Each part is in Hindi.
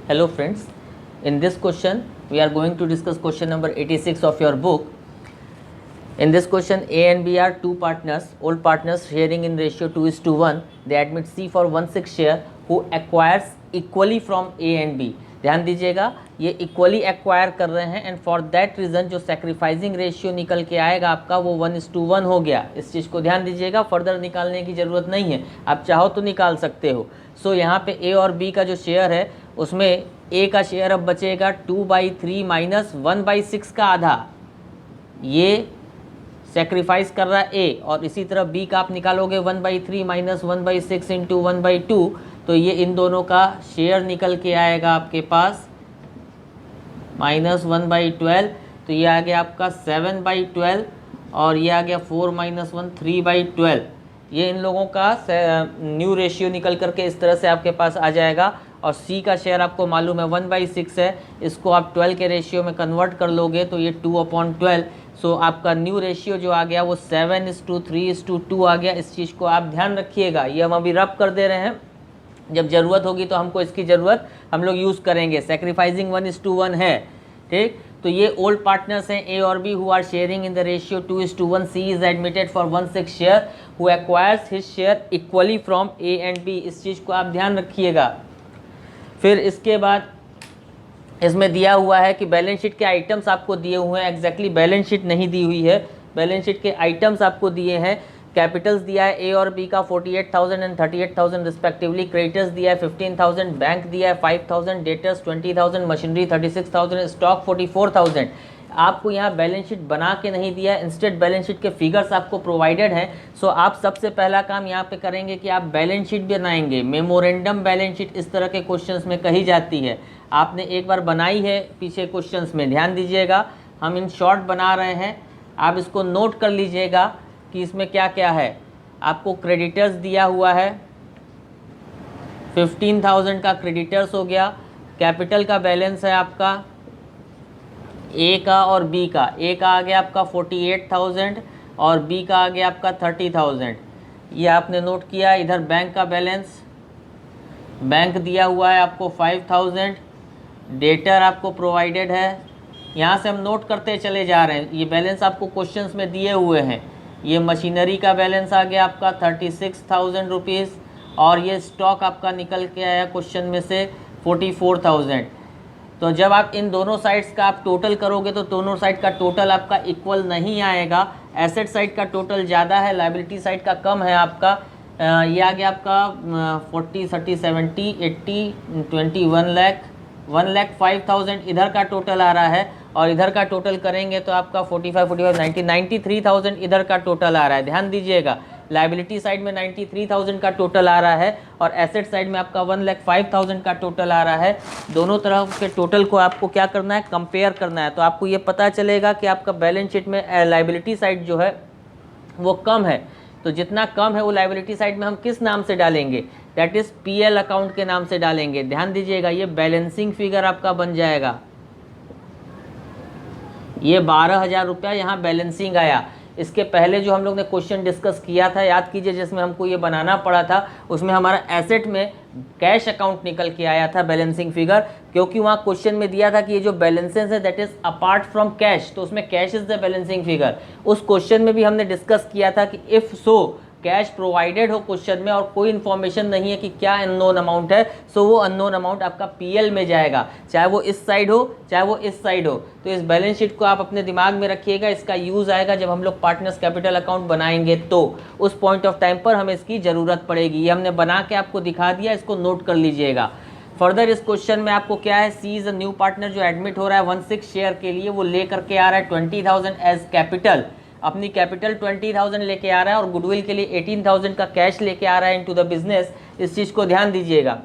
Hello friends, in this question we are going to discuss question number 86 of your book. In this question, A and B are two partners, old partners sharing in ratio 2:1. They admit C for 1/6 share who acquires equally from A and B. ध्यान दीजिएगा, ये इक्वली एक्वायर कर रहे हैं एंड फॉर दैट रीज़न जो सेक्रीफाइसिंग रेशियो निकल के आएगा आपका वो 1:1 हो गया। इस चीज़ को ध्यान दीजिएगा, फर्दर निकालने की ज़रूरत नहीं है, आप चाहो तो निकाल सकते हो। सो यहाँ पे ए और बी का जो शेयर है उसमें ए का शेयर अब बचेगा 2/3 माइनस 1/6 का आधा, ये सेक्रीफाइस कर रहा है ए, और इसी तरह बी का आप निकालोगे 1/3 माइनस 1/6 इंटू 1/2, तो ये इन दोनों का शेयर निकल के आएगा आपके पास -1/12, तो ये आ गया आपका 7/12 और ये आ गया 4 - 1 3/12। ये इन लोगों का न्यू रेशियो निकल करके इस तरह से आपके पास आ जाएगा। और सी का शेयर आपको मालूम है 1/6 है, इसको आप 12 के रेशियो में कन्वर्ट कर लोगे तो ये 2/12। सो आपका न्यू रेशियो जो आ गया वो 7:3:2 आ गया। इस चीज़ को आप ध्यान रखिएगा, ये हम अभी रब कर दे रहे हैं, जब ज़रूरत होगी तो हमको इसकी ज़रूरत हम लोग यूज़ करेंगे। सेक्रीफाइसिंग 1:1 है, ठीक। तो ये ओल्ड पार्टनर्स हैं ए और B who are sharing in the ratio 2:1। C is admitted for 1/6 share who acquires his share equally from A and B. इस चीज़ को आप ध्यान रखिएगा। फिर इसके बाद इसमें दिया हुआ है कि बैलेंस शीट के आइटम्स आपको दिए हुए हैं, एग्जैक्टली बैलेंस शीट नहीं दी हुई है, बैलेंस शीट के आइटम्स आपको दिए हैं। कैपिटल्स दिया है ए और बी का 48,000 एंड 38,000 रिस्पेक्टिवली, क्रेडिटर्स दिया है 15,000, बैंक दिया है 5,000, डेटर्स 20,000, मशीनरी 36,000, स्टॉक 44,000। आपको यहाँ बैलेंस शीट बना के नहीं दिया है, इंस्टेड बैलेंस शीट के फिगर्स आपको प्रोवाइडेड हैं। सो आप सबसे पहला काम यहाँ पे करेंगे कि आप बैलेंस शीट बनाएंगे। मेमोरेंडम बैलेंस शीट इस तरह के क्वेश्चंस में कही जाती है, आपने एक बार बनाई है पीछे क्वेश्चंस में, ध्यान दीजिएगा। हम इन शॉर्ट बना रहे हैं, आप इसको नोट कर लीजिएगा कि इसमें क्या क्या है। आपको क्रेडिटर्स दिया हुआ है 15,000 का क्रेडिटर्स हो गया। कैपिटल का बैलेंस है आपका ए का और बी का, ए का आ गया आपका 48,000 और बी का आ गया आपका 30,000, ये आपने नोट किया। इधर बैंक का बैलेंस, बैंक दिया हुआ है आपको 5,000, डेटर आपको प्रोवाइडेड है। यहाँ से हम नोट करते चले जा रहे हैं, ये बैलेंस आपको क्वेश्चंस में दिए हुए हैं। ये मशीनरी का बैलेंस आ गया आपका 36,000 रुपीज़, और ये स्टॉक आपका निकल के आया क्वेश्चन में से 44,000। तो जब आप इन दोनों साइड्स का आप टोटल करोगे तो दोनों साइड का टोटल आपका इक्वल नहीं आएगा। एसेट साइड का टोटल ज़्यादा है, लायबिलिटी साइड का कम है आपका। ये आ गया आपका 40, 30, 70, 80, 20, 1 लाख, 1,05,000 इधर का टोटल आ रहा है, और इधर का टोटल करेंगे तो आपका 45, 45, 90, 93,000 इधर का टोटल आ रहा है। ध्यान दीजिएगा, लायबिलिटी साइड में 93,000 का टोटल आ रहा है और एसेट साइड में आपका 1,05,000 का टोटल आ रहा है। दोनों तरफ के टोटल को आपको क्या करना है, कंपेयर करना है। तो आपको ये पता चलेगा कि आपका बैलेंस शीट में लायबिलिटी साइड जो है वो कम है, तो जितना कम है वो लायबिलिटी साइड में हम किस नाम से डालेंगे, दैट इज़ पीएल अकाउंट के नाम से डालेंगे। ध्यान दीजिएगा, ये बैलेंसिंग फिगर आपका बन जाएगा। ये 12,000 रुपया यहाँ बैलेंसिंग आया। इसके पहले जो हम लोग ने क्वेश्चन डिस्कस किया था, याद कीजिए, जिसमें हमको ये बनाना पड़ा था, उसमें हमारा एसेट में कैश अकाउंट निकल के आया था बैलेंसिंग फिगर, क्योंकि वहाँ क्वेश्चन में दिया था कि ये जो बैलेंसेस है that is apart from cash, तो उसमें cash is the balancing figure. उस क्वेश्चन में भी हमने डिस्कस किया था कि इफ़ सो कैश प्रोवाइडेड हो क्वेश्चन में और कोई इन्फॉर्मेशन नहीं है कि क्या अननोन अमाउंट है, सो वो अननोन अमाउंट आपका पीएल में जाएगा, चाहे वो इस साइड हो चाहे वो इस साइड हो। तो इस बैलेंस शीट को आप अपने दिमाग में रखिएगा, इसका यूज़ आएगा जब हम लोग पार्टनर्स कैपिटल अकाउंट बनाएंगे, तो उस पॉइंट ऑफ टाइम पर हमें इसकी ज़रूरत पड़ेगी। ये हमने बना के आपको दिखा दिया, इसको नोट कर लीजिएगा। फर्दर इस क्वेश्चन में आपको क्या है, सी इज़ अ न्यू पार्टनर जो एडमिट हो रहा है 1/6 शेयर के लिए, वो ले करके आ रहा है 20,000 एज कैपिटल, अपनी कैपिटल 20,000 लेके आ रहा है और गुडविल के लिए 18,000 का कैश लेके आ रहा है इनटू द बिजनेस। इस चीज़ को ध्यान दीजिएगा।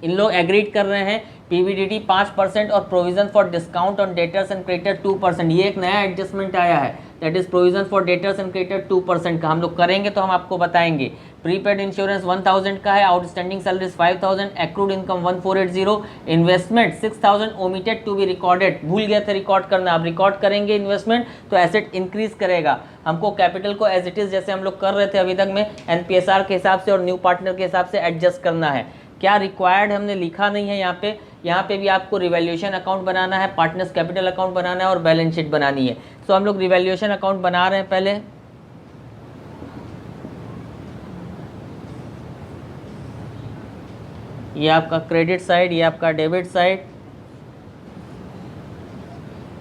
इन लोग एग्रीड कर रहे हैं पीवीडीटी 5% और provision for discount on debtors and creditor 2%। ये एक नया एडजस्टमेंट आया है, that is provision for debtors and creditor 2% का। हम लोग करेंगे तो हम आपको बताएंगे। प्रीपेड इंश्योरेंस 1,000 का है, outstanding salaries 5,000, accrued income 1,480, investment 6,000 omitted to be recorded, भूल गए थे रिकॉर्ड करना, आप रिकॉर्ड करेंगे इन्वेस्टमेंट तो एसेट इंक्रीज करेगा। हमको कैपिटल को एज इट इज जैसे हम लोग कर रहे थे अभी तक में एनपीएसआर के हिसाब से और न्यू पार्टनर के हिसाब से एडजस्ट करना है। क्या रिक्वायर्ड हमने लिखा नहीं है यहाँ पे भी आपको रिवैल्यूएशन अकाउंट बनाना है, पार्टनर्स कैपिटल अकाउंट बनाना है और बैलेंस शीट बनानी है। तो हम लोग रिवैल्यूएशन अकाउंट बना रहे हैं पहले। ये आपका क्रेडिट साइड, ये आपका डेबिट साइड।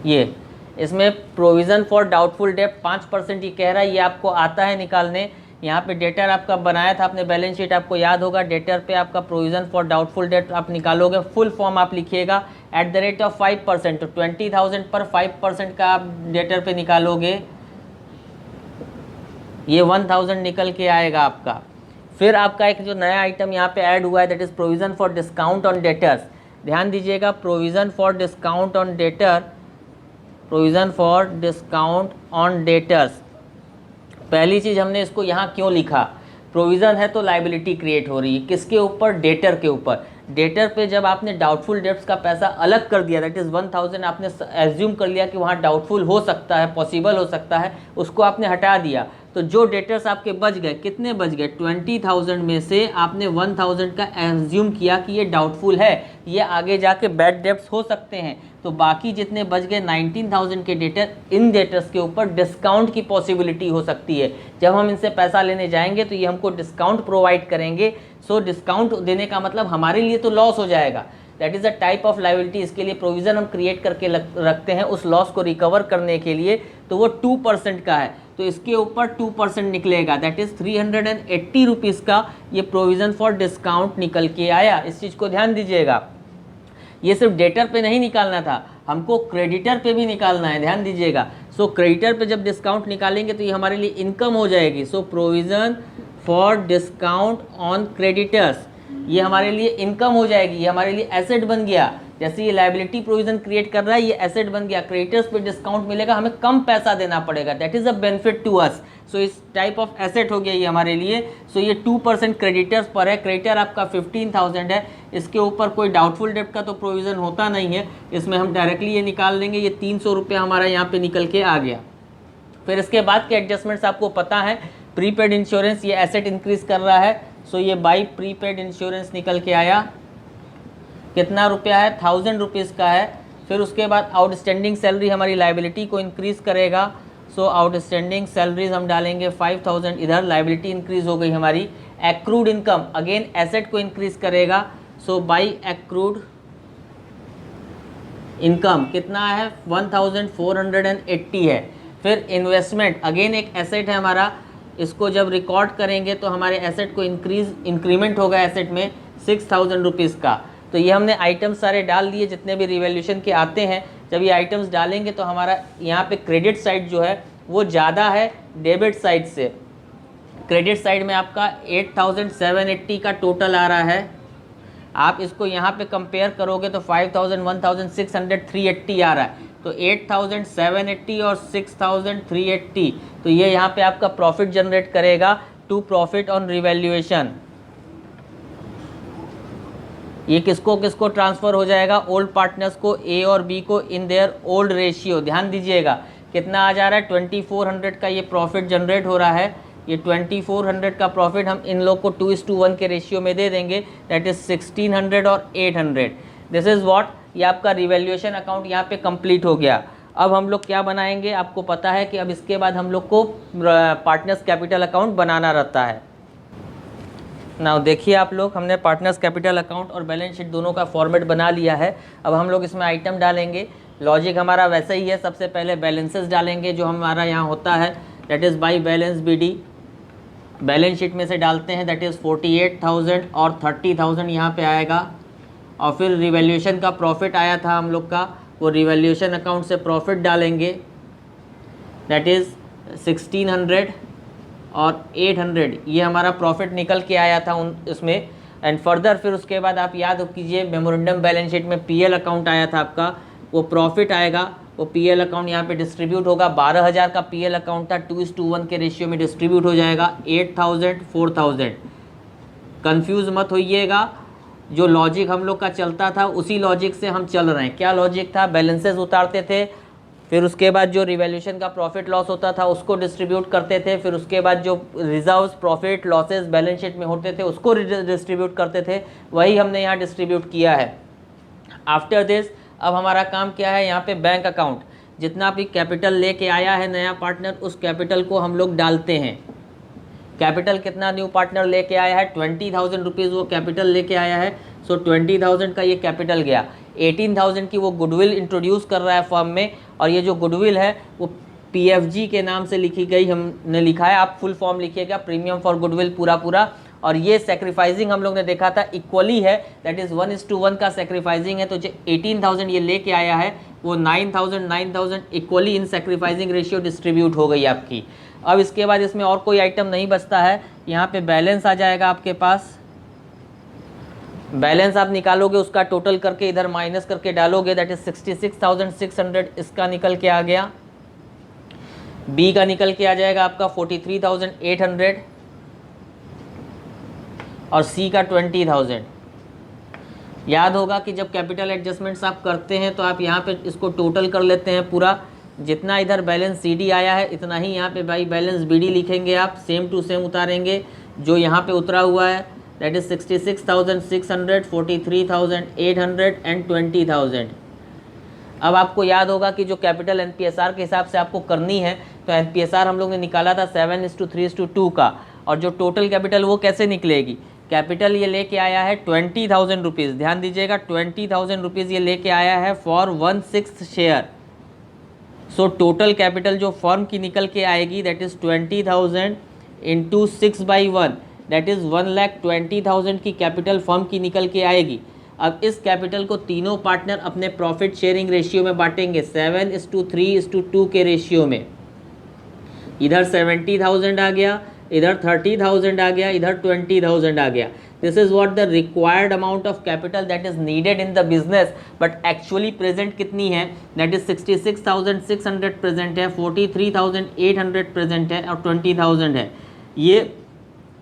ये इसमें प्रोविज़न फॉर डाउटफुल डेट 5% ये कह रहा है, ये आपको आता है निकालने। यहाँ पे डेटर आपका बनाया था आपने बैलेंस शीट, आपको याद होगा। डेटर पे आपका प्रोविज़न फॉर डाउटफुल डेट आप निकालोगे, फुल फॉर्म आप लिखिएगा @ 5%। तो 20,000 पर 5% का आप डेटर पे निकालोगे, ये 1,000 निकल के आएगा आपका। फिर आपका एक जो नया आइटम यहाँ पे ऐड हुआ है, that is provision for discount on debtors. ध्यान दीजिएगा, provision for discount on debtor, provision for discount on debtors. पहली चीज़ हमने इसको यहाँ क्यों लिखा, प्रोविज़न है तो लाइबिलिटी क्रिएट हो रही है, किसके ऊपर, डेटर के ऊपर। डेटर पे जब आपने डाउटफुल डेट्स का पैसा अलग कर दिया, दैट इज़ 1,000 आपने एज्यूम कर लिया कि वहाँ डाउटफुल हो सकता है, पॉसिबल हो सकता है, उसको आपने हटा दिया। तो जो डेटर्स आपके बच गए, कितने बच गए, 20,000 में से आपने 1,000 का एज्यूम किया कि ये डाउटफुल है, ये आगे जाके बैड डेट्स हो सकते हैं। तो बाकी जितने बच गए 19,000 के डेटर, इन डेटर्स के ऊपर डिस्काउंट की पॉसिबिलिटी हो सकती है। जब हम इनसे पैसा लेने जाएंगे तो ये हमको डिस्काउंट प्रोवाइड करेंगे। सो डिस्काउंट देने का मतलब हमारे लिए तो लॉस हो जाएगा, that is a type of liability. इसके लिए प्रोविज़न हम क्रिएट करके रखते हैं उस लॉस को रिकवर करने के लिए। तो वो 2% का है, तो इसके ऊपर 2% निकलेगा, दैट इज़ 380 रुपीज़ का ये प्रोविज़न फॉर डिस्काउंट निकल के आया। इस चीज़ को ध्यान दीजिएगा, ये सिर्फ डेटर पे नहीं निकालना था, हमको क्रेडिटर पे भी निकालना है, ध्यान दीजिएगा। सो क्रेडिटर पे जब डिस्काउंट निकालेंगे तो ये हमारे लिए इनकम हो जाएगी। So provision for discount on creditors, ये हमारे लिए इनकम हो जाएगी, ये हमारे लिए एसेट बन गया। जैसे ये लायबिलिटी प्रोविज़न क्रिएट कर रहा है, ये एसेट बन गया। क्रेडिटर्स पे डिस्काउंट मिलेगा, हमें कम पैसा देना पड़ेगा, that is a benefit to us. So इस टाइप ऑफ एसेट हो गया ये हमारे लिए। सो ये 2% क्रेडिटर्स पर है। क्रेडिटर आपका 15,000 है, इसके ऊपर कोई डाउटफुल डेट का तो प्रोविज़न होता नहीं है, इसमें हम डायरेक्टली ये निकाल लेंगे। ये 300 रुपये हमारा यहाँ पे निकल के आ गया। फिर इसके बाद के एडजस्टमेंट्स आपको पता है, प्रीपेड इंश्योरेंस, ये एसेट इंक्रीज कर रहा है। सो ये बाई प्रीपेड इंश्योरेंस निकल के आया, कितना रुपया है, 1,000 रुपीज़ का है। फिर उसके बाद आउटस्टैंडिंग सैलरी हमारी लायबिलिटी को इंक्रीज़ करेगा। सो आउटस्टैंडिंग सैलरीज हम डालेंगे 5,000, इधर लायबिलिटी इंक्रीज़ हो गई हमारी। एक्रूड इनकम अगेन एसेट को इंक्रीज़ करेगा। सो बाई एक्रूड इनकम कितना है, 1,480 है। फिर इन्वेस्टमेंट अगेन एक एसेट है हमारा, इसको जब रिकॉर्ड करेंगे तो हमारे एसेट को इंक्रीमेंट होगा एसेट में 6,000 रुपीज़ का। तो ये हमने आइटम्स सारे डाल दिए जितने भी रिवैल्यूएशन के आते हैं। जब ये आइटम्स डालेंगे तो हमारा यहाँ पे क्रेडिट साइड जो है वो ज़्यादा है डेबिट साइड से। क्रेडिट साइड में आपका 8,780 का टोटल आ रहा है। आप इसको यहाँ पे कंपेयर करोगे तो 5,000, 1,600, 380 आ रहा है। तो 8,780 और 6,380, तो ये यहाँ पे आपका प्रॉफिट जनरेट करेगा टू प्रॉफिट ऑन रिवैल्यूएशन। ये किसको किसको ट्रांसफ़र हो जाएगा, ओल्ड पार्टनर्स को, ए और बी को इन देयर ओल्ड रेशियो। ध्यान दीजिएगा कितना आ जा रहा है, 2,400 का ये प्रॉफिट जनरेट हो रहा है। ये 2,400 का प्रॉफिट हम इन लोग को 2:1 के रेशियो में दे देंगे, दैट इज़ 1,600 और 800। दिस इज़ व्हाट, ये आपका रिवैल्यूएशन अकाउंट यहाँ पे कंप्लीट हो गया। अब हम लोग क्या बनाएंगे, आपको पता है कि अब इसके बाद हम लोग को पार्टनर्स कैपिटल अकाउंट बनाना रहता है। नाउ देखिए आप लोग, हमने पार्टनर्स कैपिटल अकाउंट और बैलेंस शीट दोनों का फॉर्मेट बना लिया है। अब हम लोग इसमें आइटम डालेंगे। लॉजिक हमारा वैसा ही है, सबसे पहले बैलेंसेस डालेंगे जो हमारा यहाँ होता है, that is by balance BD। Balance sheet में से डालते हैं, दैट इज़ 48,000 और 30,000 यहाँ पे आएगा। और फिर रिवैल्यूएशन का प्रॉफिट आया था हम लोग का, वो रिवैल्यूएशन अकाउंट से प्रॉफिट डालेंगे, दैट इज़ 1,600 और 800। ये हमारा प्रॉफिट निकल के आया था इसमें। एंड फर्दर फिर उसके बाद आप याद कीजिए, मेमोरेंडम बैलेंस शीट में PL अकाउंट आया था आपका, वो प्रॉफिट आएगा, वो PL अकाउंट यहाँ पे डिस्ट्रीब्यूट होगा। 12,000 का PL अकाउंट था, 2:1 के रेशियो में डिस्ट्रीब्यूट हो जाएगा। 8,000, 4,000। कन्फ्यूज़ मत होइएगा, जो लॉजिक हम लोग का चलता था उसी लॉजिक से हम चल रहे हैं। क्या लॉजिक था, बैलेंसेस उतारते थे, फिर उसके बाद जो रिवैल्यूएशन का प्रॉफिट लॉस होता था उसको डिस्ट्रीब्यूट करते थे, फिर उसके बाद जो reserves profit losses balance sheet में होते थे उसको डिस्ट्रीब्यूट करते थे, वही हमने यहाँ डिस्ट्रीब्यूट किया है। आफ्टर दिस अब हमारा काम क्या है, यहाँ पे बैंक अकाउंट, जितना भी कैपिटल लेके आया है नया पार्टनर उस कैपिटल को हम लोग डालते हैं। कैपिटल कितना न्यू पार्टनर लेके आया है, 20,000 रुपीज़ वो कैपिटल लेके आया है। सो 20,000 का ये कैपिटल गया, 18,000 की वो गुडविल इंट्रोड्यूस कर रहा है फर्म में, और ये जो गुडविल है वो PFG के नाम से लिखी गई, हमने लिखा है, आप फुल फॉर्म लिखिएगा, प्रीमियम फॉर गुडविल पूरा। और ये सेक्रीफाइसिंग हम लोग ने देखा था इक्वली है, दैट इज़ 1:1 का सेक्रीफाइसिंग है। तो जो 18,000 ये लेके आया है वो 9,000 equally in sacrificing ratio distribute हो गई आपकी। अब इसके बाद इसमें और कोई आइटम नहीं बचता है, यहाँ पे बैलेंस आ जाएगा आपके पास। बैलेंस आप निकालोगे उसका टोटल करके इधर माइनस करके डालोगे, दैट इज 66,600 इसका निकल के आ गया। बी का निकल के आ जाएगा आपका 43,800 और सी का 20,000। याद होगा कि जब कैपिटल एडजस्टमेंट्स आप करते हैं तो आप यहाँ पे इसको टोटल कर लेते हैं पूरा, जितना इधर बैलेंस CD आया है इतना ही यहाँ पे भाई बैलेंस BD लिखेंगे, आप सेम टू सेम उतारेंगे जो यहाँ पे उतरा हुआ है, दैट इज 66,600, 43,800 एंड 20,000। अब आपको याद होगा कि जो कैपिटल NPSR के हिसाब से आपको करनी है, तो NPSR हम लोग ने निकाला था 7:3:2 का, और जो टोटल कैपिटल वो कैसे निकलेगी, कैपिटल ये लेके आया है 20,000 रुपीज़, ध्यान दीजिएगा 20,000 रुपीज़ ये लेके आया है for 1/6 share. So total capital जो फर्म की निकल के आएगी that is 20,000 into 6/1, that is 1,20,000 की कैपिटल फर्म की निकल के आएगी। अब इस कैपिटल को तीनों पार्टनर अपने प्रॉफिट शेयरिंग रेशियो में बांटेंगे 7:3:2 के रेशियो में। इधर 70,000 आ गया, इधर 30,000 आ गया, इधर 20,000 आ गया। This is what the required amount of capital that is needed in the business, but actually present कितनी है, दैट इज 66,600 प्रेजेंट है, 43,800 प्रेजेंट है और 20,000 है। ये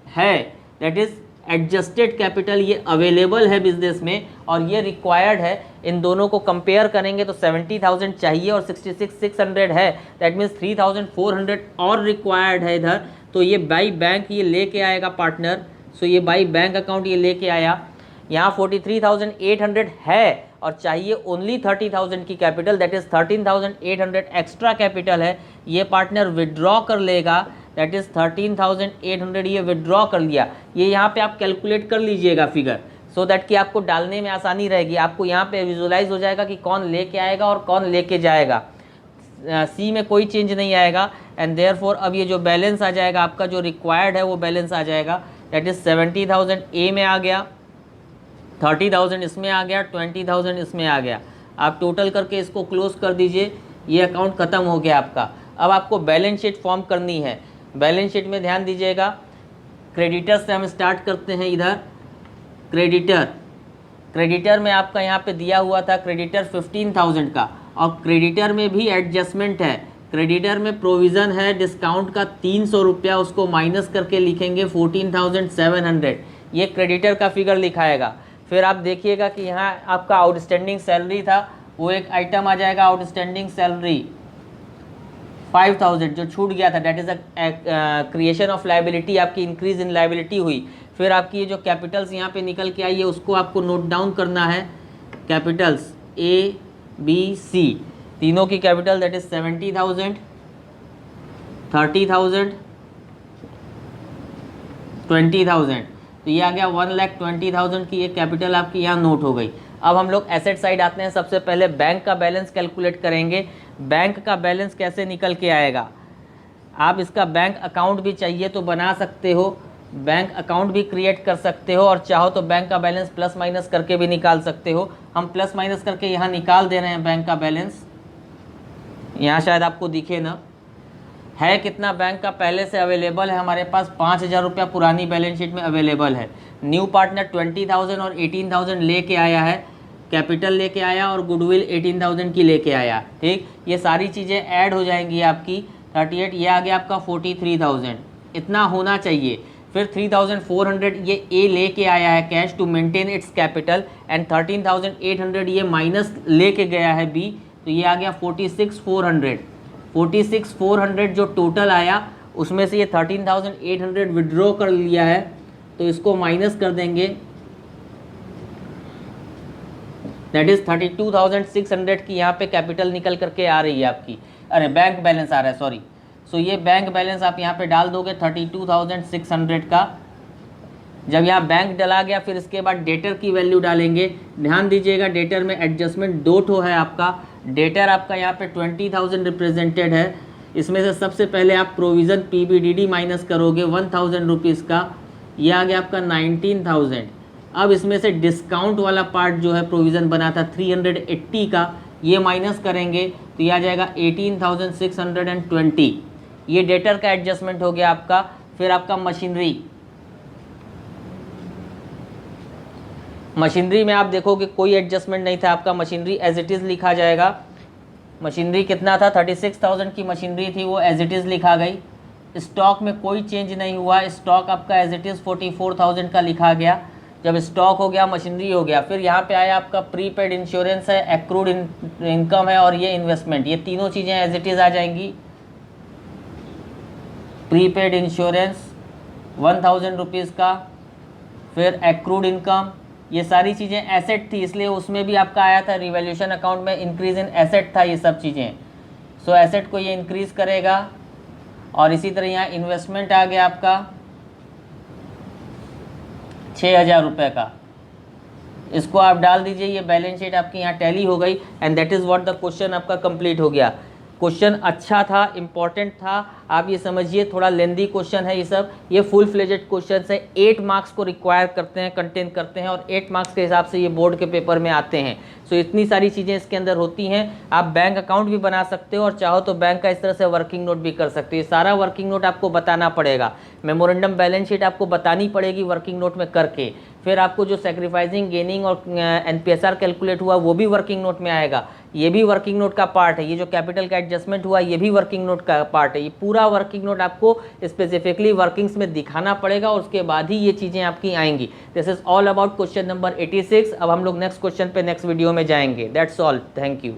है दैट इज एडजस्टेड कैपिटल, ये अवेलेबल है बिजनेस में और ये रिक्वायर्ड है। इन दोनों को कंपेयर करेंगे तो 70,000 चाहिए और 66,600 है, दैट मीन्स 3,400 और रिक्वायर्ड है इधर। तो ये बाई बैंक ये लेके आएगा पार्टनर, सो ये बाई बैंक अकाउंट ये लेके आया। यहाँ 43,800 है और चाहिए ओनली 30,000 की capital, that is 13,800 extra capital है। ये पार्टनर विड्रॉ कर लेगा, दैट इज़ 13,800 ये विड्रॉ कर लिया। ये यहाँ पे आप कैलकुलेट कर लीजिएगा फिगर, सो दैट कि आपको डालने में आसानी रहेगी, आपको यहाँ पे विजुलाइज हो जाएगा कि कौन लेके आएगा और कौन लेके जाएगा। सी में कोई चेंज नहीं आएगा एंड देयरफॉर अब ये जो बैलेंस आ जाएगा आपका जो रिक्वायर्ड है वो बैलेंस आ जाएगा, दैट इज़ 70,000 ए में आ गया, 30,000 इसमें आ गया, 20,000 इसमें आ गया। आप टोटल करके इसको क्लोज कर दीजिए, ये अकाउंट ख़त्म हो गया आपका। अब आपको बैलेंस शीट फॉर्म करनी है। बैलेंस शीट में ध्यान दीजिएगा, क्रेडिटर से हम स्टार्ट करते हैं। इधर क्रेडिटर में आपका यहाँ पे दिया हुआ था क्रेडिटर 15,000 का, और क्रेडिटर में भी एडजस्टमेंट है। क्रेडिटर में प्रोविज़न है डिस्काउंट का 300 रुपया, उसको माइनस करके लिखेंगे 14,700, ये क्रेडिटर का फिगर लिखाएगा। फिर आप देखिएगा कि यहाँ आपका आउटस्टैंडिंग सैलरी था, वो एक आइटम आ जाएगा आउटस्टैंडिंग सैलरी 5,000 जो छूट गया था, that is a creation of liability, आपकी इंक्रीज इन लाइबिलिटी हुई। फिर आपकी ये जो कैपिटल्स यहाँ पे निकल के आई है उसको आपको नोट डाउन करना है, कैपिटल्स ABC तीनों की कैपिटल दैट इज 70,000, 30,000, 20,000, तो ये आ गया 1,20,000 की ये कैपिटल आपकी यहाँ नोट हो गई। अब हम लोग एसेट साइड आते हैं। सबसे पहले बैंक का बैलेंस कैलकुलेट करेंगे। बैंक का बैलेंस कैसे निकल के आएगा, आप इसका बैंक अकाउंट भी चाहिए तो बना सकते हो, बैंक अकाउंट भी क्रिएट कर सकते हो, और चाहो तो बैंक का बैलेंस प्लस माइनस करके भी निकाल सकते हो। हम प्लस माइनस करके यहाँ निकाल दे रहे हैं बैंक का बैलेंस, यहाँ शायद आपको दिखे ना, है कितना बैंक का पहले से अवेलेबल है हमारे पास 5,000 रुपया पुरानी बैलेंस शीट में अवेलेबल है। न्यू पार्टनर 20,000 और 18,000 लेके आया है, कैपिटल लेके आया और गुडविल 18,000 की लेके आया। ठीक, ये सारी चीज़ें ऐड हो जाएंगी आपकी 38, ये आ गया आपका 43,000, इतना होना चाहिए। फिर 3,400 ये ए लेके आया है cash to maintain its capital, and 13,800 ये माइनस लेके गया है बी, तो तो ये आ गया 46,400। 46,400 जो टोटल आया उसमें से ये 13,800 विड्रॉ कर लिया है, तो इसको माइनस कर देंगे, दैट इज 32,600 की यहाँ पे कैपिटल निकल करके आ रही है आपकी, अरे बैंक बैलेंस आ रहा है, सॉरी। सो ये बैंक बैलेंस आप यहाँ पे डाल दोगे 32,600 का। जब यहाँ बैंक डला गया फिर इसके बाद डेटर की वैल्यू डालेंगे। ध्यान दीजिएगा डेटर में एडजस्टमेंट 2 ठो है आपका। डेटर आपका यहाँ पे 20,000 रिप्रेजेंटेड है, इसमें से सबसे पहले आप प्रोविज़न PBDD माइनस करोगे 1,000 रुपीज़ का, ये आ गया आपका 19,000। अब इसमें से डिस्काउंट वाला पार्ट जो है प्रोविज़न बना था 380 का, ये माइनस करेंगे तो ये आ जाएगा 18,620। ये डेटर का एडजस्टमेंट हो गया आपका। फिर आपका मशीनरी में आप देखोगे कोई एडजस्टमेंट नहीं था आपका, मशीनरी एज इट इज़ लिखा जाएगा। मशीनरी कितना था, 36,000 की मशीनरी थी, वो एज इट इज़ लिखा गई। स्टॉक में कोई चेंज नहीं हुआ, स्टॉक आपका एज इट इज़ 44,000 का लिखा गया। जब स्टॉक हो गया, मशीनरी हो गया, फिर यहाँ पे आया आपका प्रीपेड इंश्योरेंस है, एक्रूड इनकम है और ये इन्वेस्टमेंट, ये तीनों चीज़ें एज इट इज़ आ जाएंगी। प्रीपेड इंश्योरेंस 1,000 रुपीज़ का, फिर एक्रूड इनकम, ये सारी चीज़ें एसेट थी इसलिए उसमें भी आपका आया था रिवैल्यूएशन अकाउंट में इंक्रीज इन एसेट था ये सब चीज़ें। सो एसेट को ये इंक्रीज़ करेगा। और इसी तरह यहाँ इन्वेस्टमेंट आ गया आपका 6,000 रुपये का, इसको आप डाल दीजिए, ये बैलेंस शीट आपकी यहाँ टैली हो गई। And that is what the question आपका कंप्लीट हो गया। क्वेश्चन अच्छा था, इम्पॉर्टेंट था, आप ये समझिए, थोड़ा लेंदी क्वेश्चन है ये सब, ये फुल फ्लेजेड क्वेश्चन है, 8 मार्क्स को रिक्वायर करते हैं, कंटेन करते हैं और 8 मार्क्स के हिसाब से ये बोर्ड के पेपर में आते हैं। सो इतनी सारी चीज़ें इसके अंदर होती हैं। आप बैंक अकाउंट भी बना सकते हो और चाहो तो बैंक का इस तरह से वर्किंग नोट भी कर सकते हो। सारा वर्किंग नोट आपको बताना पड़ेगा, मेमोरेंडम बैलेंस शीट आपको बतानी पड़ेगी वर्किंग नोट में करके। फिर आपको जो सेक्रीफाइसिंग, गेनिंग और NPSR कैलकुलेट हुआ वो भी वर्किंग नोट में आएगा, ये भी वर्किंग नोट का पार्ट है। ये जो कैपिटल का एडजस्टमेंट हुआ ये भी वर्किंग नोट का पार्ट है। ये पूरा वर्किंग नोट आपको स्पेसिफिकली वर्किंग्स में दिखाना पड़ेगा और उसके बाद ही ये चीज़ें आपकी आएंगी। This is all about question number 86। अब हम लोग नेक्स्ट क्वेश्चन पे नेक्स्ट वीडियो में जाएंगे। That's all, thank you.